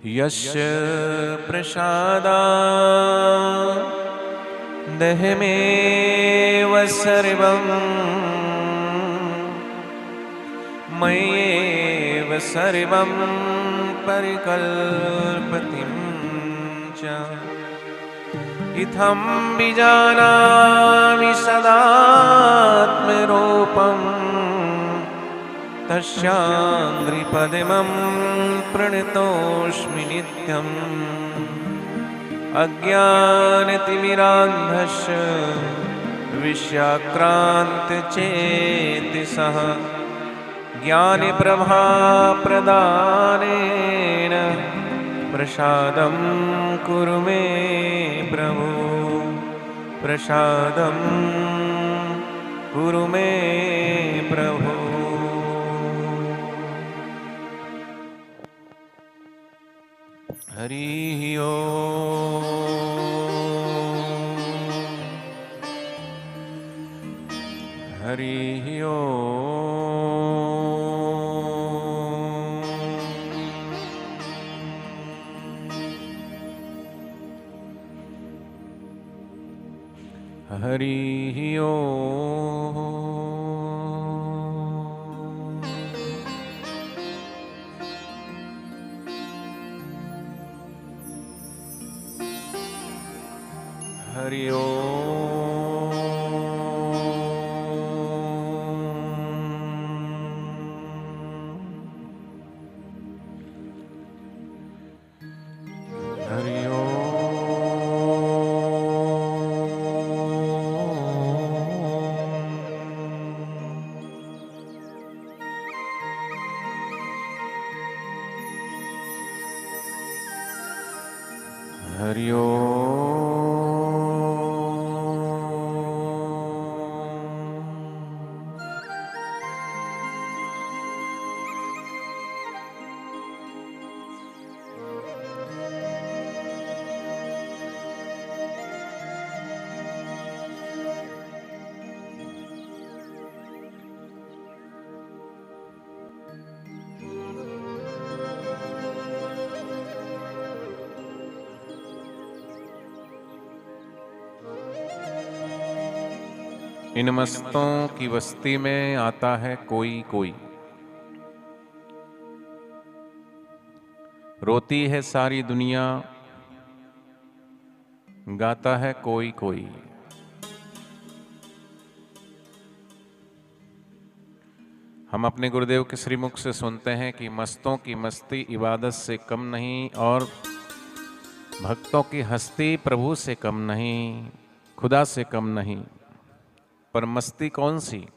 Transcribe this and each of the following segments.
यस्य प्रसादात् देहमेव सर्वं मय्येव सर्वं परिकल्पति च इत्थं विजानामि सदात्मरूपम् तस्याङ्घ्रिपद्मं प्रणतोऽस्मि नित्यम् अज्ञानतिमिरान्धस्य विषयाक्रान्तचेतसः ज्ञानप्रभाप्रदानेन प्रसादं कुरु मे प्रभो प्रसादं कुरु मे प्रभो। हरिः ओम् हरिः ओम् हरिः ओम् हरि ओम हरि ओम हरि ओम इन मस्तों की बस्ती में आता है कोई कोई, रोती है सारी दुनिया, गाता है कोई कोई। हम अपने गुरुदेव के श्रीमुख से सुनते हैं कि मस्तों की मस्ती इबादत से कम नहीं और भक्तों की हस्ती प्रभु से कम नहीं, खुदा से कम नहीं। पर मस्ती कौन सी?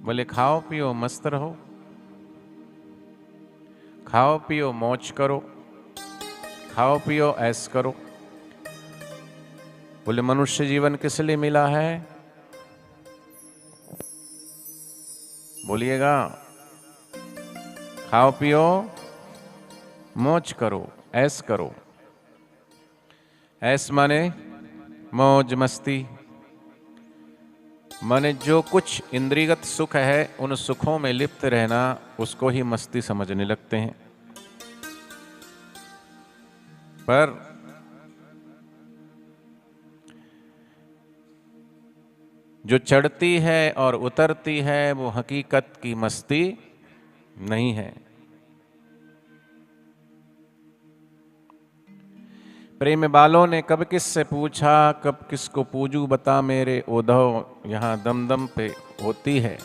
बोले खाओ पियो मस्त रहो, खाओ पियो मौज करो, खाओ पियो ऐश करो। बोले मनुष्य जीवन किस लिए मिला है? बोलिएगा। खाओ पियो मौज करो, ऐश करो। ऐश माने मौज मस्ती, माने जो कुछ इंद्रियगत सुख है उन सुखों में लिप्त रहना, उसको ही मस्ती समझने लगते हैं। पर जो चढ़ती है और उतरती है वो हकीकत की मस्ती नहीं है। प्रेम बालों ने कब किससे पूछा, कब किसको पूजू बता मेरे ओधव। यहाँ दमदम पे होती है,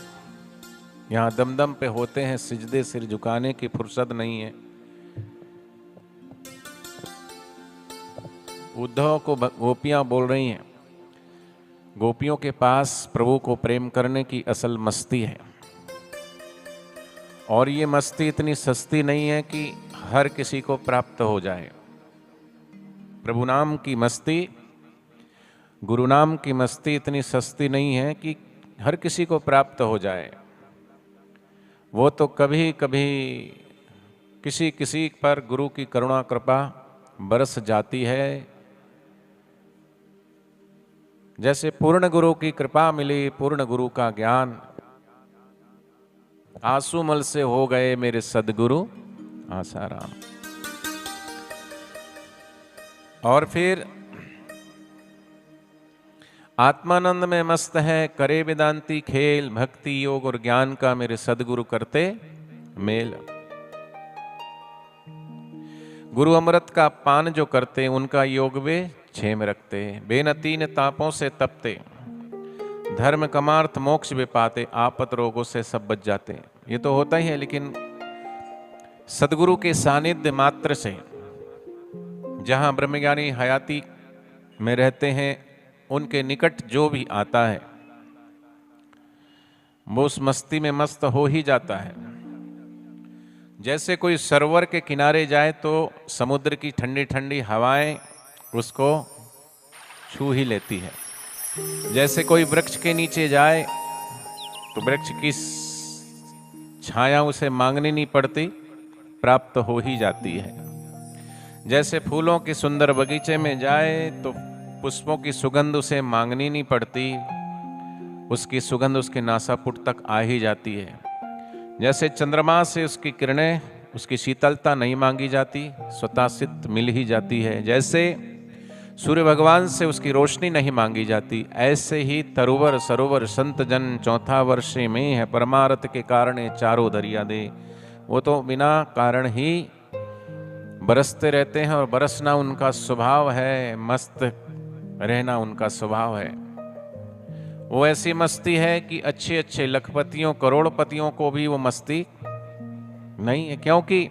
यहाँ दमदम पे होते हैं सिजदे, सिर झुकाने की फुर्सत नहीं है। उद्धव को गोपियां बोल रही हैं, गोपियों के पास प्रभु को प्रेम करने की असल मस्ती है। और ये मस्ती इतनी सस्ती नहीं है कि हर किसी को प्राप्त हो जाए। प्रभु नाम की मस्ती, गुरु नाम की मस्ती इतनी सस्ती नहीं है कि हर किसी को प्राप्त हो जाए। वो तो कभी कभी किसी किसी पर गुरु की करुणा कृपा बरस जाती है। जैसे पूर्ण गुरु की कृपा मिली, पूर्ण गुरु का ज्ञान, आंसू मल से हो गए मेरे सदगुरु आसाराम। और फिर आत्मानंद में मस्त है, करे वेदांती खेल, भक्ति योग और ज्ञान का मेरे सदगुरु करते मेल। गुरु अमृत का पान जो करते उनका योग वे छेम रखते, बेनतीन तापों से तपते, धर्म कमार्थ मोक्ष भी पाते, आपत रोगों से सब बच जाते। ये तो होता ही है, लेकिन सदगुरु के सानिध्य मात्र से जहां ब्रह्मज्ञानी हयाती में रहते हैं, उनके निकट जो भी आता है वो उस मस्ती में मस्त हो ही जाता है। जैसे कोई सरोवर के किनारे जाए तो समुद्र की ठंडी ठंडी हवाएं उसको छू ही लेती है। जैसे कोई वृक्ष के नीचे जाए तो वृक्ष की छाया उसे मांगनी नहीं पड़ती, प्राप्त हो ही जाती है। जैसे फूलों के सुंदर बगीचे में जाए तो पुष्पों की सुगंध उसे मांगनी नहीं पड़ती, उसकी सुगंध उसके नासापुट तक आ ही जाती है। जैसे चंद्रमा से उसकी किरणें, उसकी शीतलता नहीं मांगी जाती, स्वतः सिद्ध मिल ही जाती है। जैसे सूर्य भगवान से उसकी रोशनी नहीं मांगी जाती, ऐसे ही तरुवर सरोवर संत जन चौथा वर्षे में है, परमार्थ के कारण चारों दरिया दे। वो तो बिना कारण ही बरसते रहते हैं और बरसना उनका स्वभाव है, मस्त रहना उनका स्वभाव है। वो ऐसी मस्ती है कि अच्छे अच्छे लखपतियों करोड़पतियों को भी वो मस्ती नहीं है, क्योंकि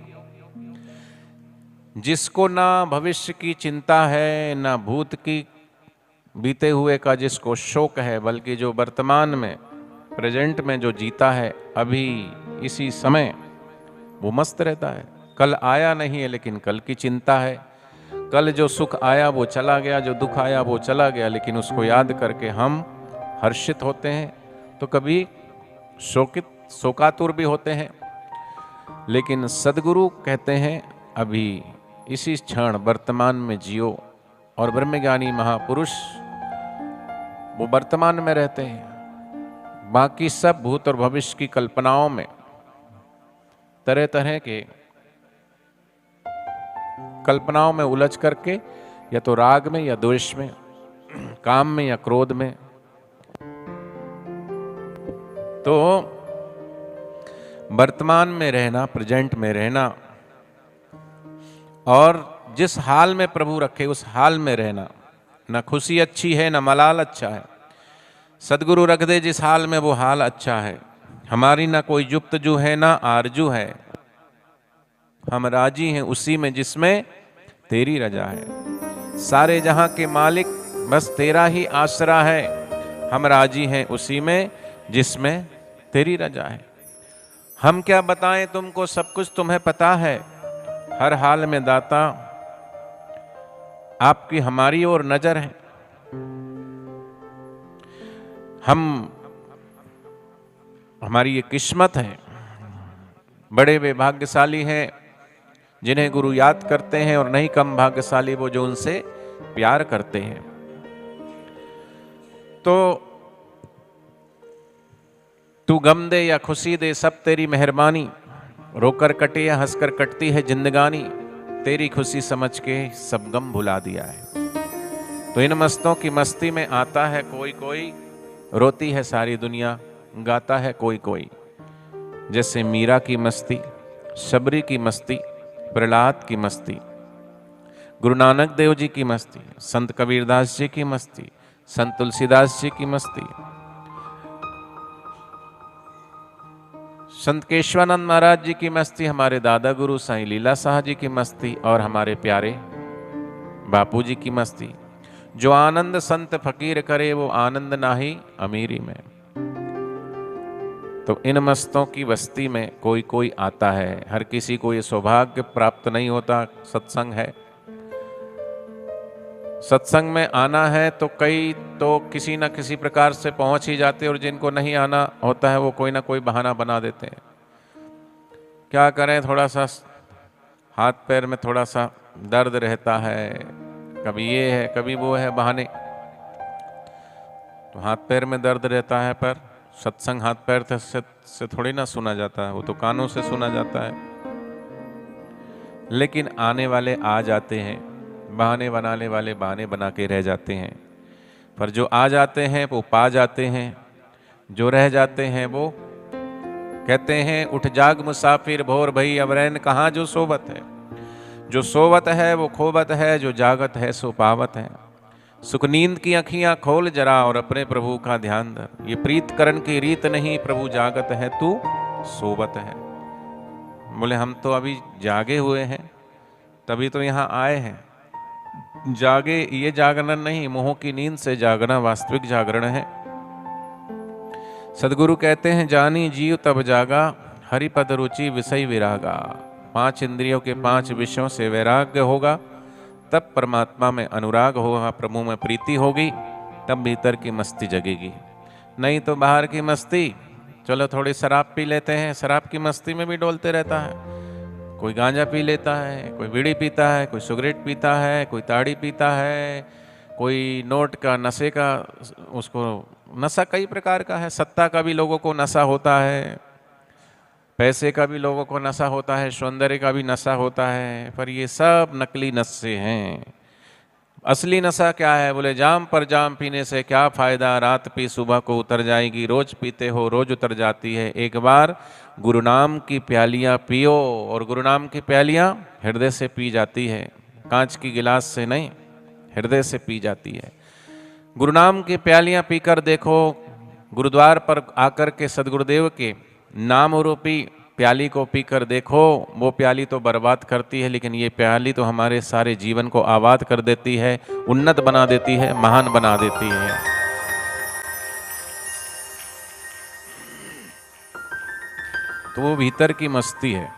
जिसको ना भविष्य की चिंता है, ना भूत की बीते हुए का जिसको शोक है, बल्कि जो वर्तमान में प्रेजेंट में जो जीता है अभी इसी समय, वो मस्त रहता है। कल आया नहीं है लेकिन कल की चिंता है। कल जो सुख आया वो चला गया, जो दुख आया वो चला गया, लेकिन उसको याद करके हम हर्षित होते हैं, तो कभी शोकातुर भी होते हैं। लेकिन सदगुरु कहते हैं अभी इसी क्षण वर्तमान में जियो। और ब्रह्मज्ञानी महापुरुष वो वर्तमान में रहते हैं, बाकी सब भूत और भविष्य की कल्पनाओं में तरह तरह के कल्पनाओं में उलझ करके, या तो राग में या द्वेष में, काम में या क्रोध में। तो वर्तमान में रहना, प्रेजेंट में रहना, और जिस हाल में प्रभु रखे उस हाल में रहना। ना खुशी अच्छी है, ना मलाल अच्छा है। सदगुरु रख दे जिस हाल में वो हाल अच्छा है। हमारी ना कोई जुप्तजू है, ना आरजू है, हम राजी हैं उसी में जिसमें तेरी रजा है। सारे जहां के मालिक बस तेरा ही आसरा है, हम राजी हैं उसी में जिसमें तेरी रजा है। हम क्या बताएं तुमको, सब कुछ तुम्हें पता है। हर हाल में दाता आपकी हमारी ओर नजर है। हमारी ये किस्मत है। बड़े वे भाग्यशाली हैं जिन्हें गुरु याद करते हैं, और नहीं कम भाग्यशाली वो जो उनसे प्यार करते हैं। तो तू गम दे या खुशी दे सब तेरी मेहरबानी, रोकर कटे या हंसकर कटती है जिंदगानी, तेरी खुशी समझ के सब गम भुला दिया है। तो इन मस्तों की मस्ती में आता है कोई कोई, रोती है सारी दुनिया, गाता है कोई कोई। जैसे मीरा की मस्ती, शबरी की मस्ती, प्रहलाद की मस्ती, गुरु नानक देव जी की मस्ती, संत कबीरदास जी की मस्ती, संत तुलसीदास जी की मस्ती, संत केशवानंद महाराज जी की मस्ती, हमारे दादा गुरु साईं लीला शाह जी की मस्ती, और हमारे प्यारे बापू जी की मस्ती। जो आनंद संत फकीर करे वो आनंद नाही अमीरी में। तो इन मस्तों की बस्ती में कोई कोई आता है। हर किसी को ये सौभाग्य प्राप्त नहीं होता। सत्संग है, सत्संग में आना है तो कई तो किसी न किसी प्रकार से पहुंच ही जाते, और जिनको नहीं आना होता है वो कोई ना कोई बहाना बना देते हैं। क्या करें, थोड़ा सा हाथ पैर में थोड़ा सा दर्द रहता है, कभी ये है कभी वो है, बहाने। तो हाथ पैर में दर्द रहता है, पर सत्संग हाथ पैर से थोड़ी ना सुना जाता है, वो तो कानों से सुना जाता है। लेकिन आने वाले आ जाते हैं, बहाने बनाने वाले बहाने बना के रह जाते हैं, पर जो आ जाते हैं वो पा जाते हैं, जो रह जाते हैं वो कहते हैं उठ जाग मुसाफिर भोर भई अब रैन कहाँ जो सोवत है। जो सोवत है वो खोवत है, जो जागत है सो पावत है। सुख नींद की अखियां खोल जरा और अपने प्रभु का ध्यान धर। ये प्रीत करण की रीत नहीं, प्रभु जागत है तू सोवत है। बोले हम तो अभी जागे हुए हैं, तभी तो यहाँ आए हैं। जागे ये जागरण नहीं, मोह की नींद से जागना वास्तविक जागरण है। सदगुरु कहते हैं जानी जीव तब जागा, हरिपद रुचि विषय विरागा। 5 इंद्रियों के 5 विषयों से वैराग्य होगा, तब परमात्मा में अनुराग होगा, प्रभु में प्रीति होगी, तब भीतर की मस्ती जगेगी। नहीं तो बाहर की मस्ती, चलो थोड़ी शराब पी लेते हैं, शराब की मस्ती में भी डोलते रहता है। कोई गांजा पी लेता है, कोई बीड़ी पीता है, कोई सिगरेट पीता है, कोई ताड़ी पीता है, कोई नोट का नशे का, उसको नशा कई प्रकार का है। सत्ता का भी लोगों को नशा होता है, पैसे का भी लोगों को नशा होता है, सौंदर्य का भी नशा होता है, पर ये सब नकली नशे हैं। असली नशा क्या है? बोले जाम पर जाम पीने से क्या फायदा, रात पी सुबह को उतर जाएगी। रोज पीते हो रोज उतर जाती है। एक बार गुरु नाम की प्यालियां पियो, और गुरु नाम की प्यालियां हृदय से पी जाती है, कांच की गिलास से नहीं, हृदय से पी जाती है। गुरु नाम की प्यालियां पीकर देखो, गुरुद्वार पर आकर के सदगुरुदेव के नाम रूपी प्याली को पीकर देखो। वो प्याली तो बर्बाद करती है, लेकिन ये प्याली तो हमारे सारे जीवन को आबाद कर देती है, उन्नत बना देती है, महान बना देती है। तो वो भीतर की मस्ती है।